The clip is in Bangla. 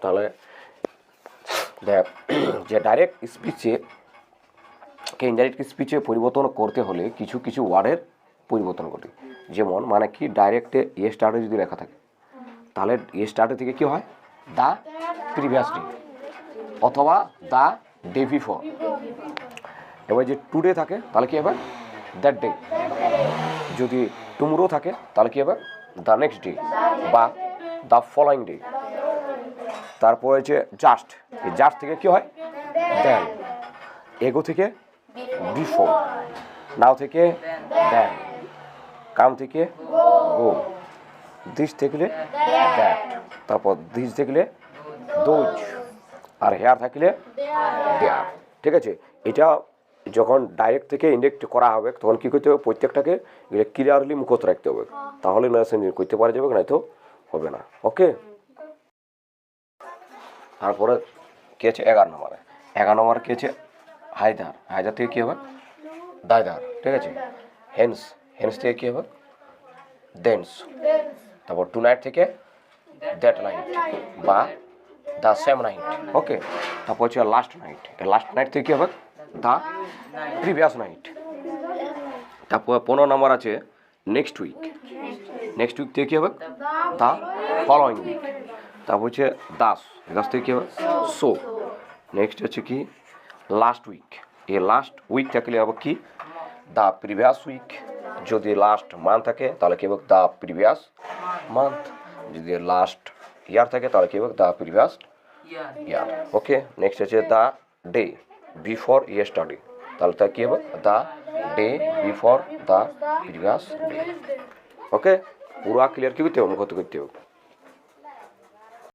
তাহলে দেখ যে ডাইরেক্ট স্পিচে কে ইনডাইরেক্ট স্পিচে পরিবর্তন করতে হলে কিছু কিছু ওয়ার্ডের পরিবর্তন ঘটে। যেমন মানে কি ডাইরেক্টে স্টার্টে যদি লেখা থাকে তাহলে স্টার্টে থেকে কি হয় দ্য প্রিভিয়াস ডে অথবা দ্য ডে বিফোর। এবার যে টুডে থাকে তাহলে কি হবে দ্যাট ডে। যদি টুমরো থাকে তাহলে কি হবে দ্য নেক্সট ডে বা দ্য ফলোয়িং ডে। তারপরে যে জাস্ট, এই জাস্ট থেকে কি হয় দেন, এগো থেকে বিফোর, নাও থেকে দেন, কাম থেকে গো, দিস থেকে দ্যাট, তারপর দিস থাকলে দোজ, আর হেয়ার থাকলে দেয়ার। ঠিক আছে, এটা যখন ডাইরেক্ট থেকে ইনডাইরেক্ট করা হবে তখন কী করতে হবে প্রত্যেকটাকে ক্লিয়ারলি মুখস্থ রাখতে হবে, তাহলে নারেশন করতে পারা যাবে, না তো হবে না। ওকে, তারপরে কী আছে 11 নম্বরে, 11 নম্বরে কী আছে হায়দার, হায়দার থেকে কী হবে দায়দার। ঠিক আছে, হেন্স, হেন্স থেকে কী হবে দেন্স। তারপর টু নাইট থেকে দ্যাট নাইট বা দ্য সেম নাইট। ওকে, তারপর হচ্ছে লাস্ট নাইট, লাস্ট নাইট থেকে কী হবে দ্য প্রিভিয়াস নাইট। তারপর 15 নম্বর আছে নেক্সট উইক, নেক্সট উইক থেকে কী হবে দ্য ফলোয়িং উইক। তারপর হচ্ছে দাস, দাস থেকে কী হবে সো। নেক্সট হচ্ছে কি লাস্ট উইক, এই লাস্ট উইক থাকলে হবে কি দ্য প্রিভিয়াস উইক। যদি লাস্ট মান্থ থাকে তাহলে কী হবে দ্য প্রিভিয়াস মান্থ। যদি লাস্ট ইয়ার থাকে তাহলে কী হবে the previous year. Okay, next হচ্ছে দ্য ডে বিফোর ইয়েস্টারডে, তাহলে তা কী হবে the day before the previous day. Okay, পুরো ক্লিয়ার কী করতে হবে মুখস্থ করতে হবে।